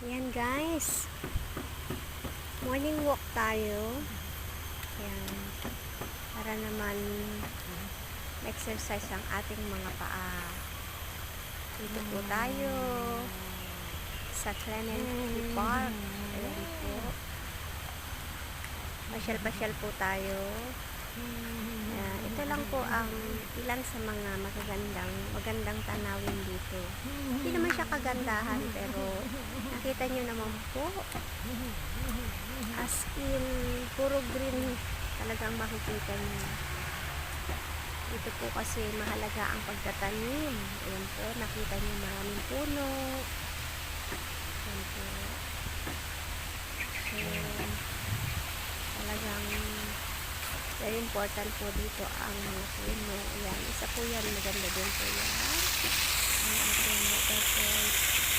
Ayan guys, morning walk tayo. Ayan, para naman exercise ang ating mga paa. Dito po tayo sa Clementi Park. Ayan po, pasyal-pasyal po tayo. Ayan, ito lang po ang ilan sa mga magandang tanawin dito. Hindi naman siya kagandahan, pero nakita nyo naman po, as in puro green talagang makikita nyo. Dito po kasi mahalaga ang pagtatanim. Ayan po, nakita nyo maraming puno. Ayan po. So, talagang very important po dito ang puno. Ayan, isa po yan, maganda din po yan ang ating waterfalls.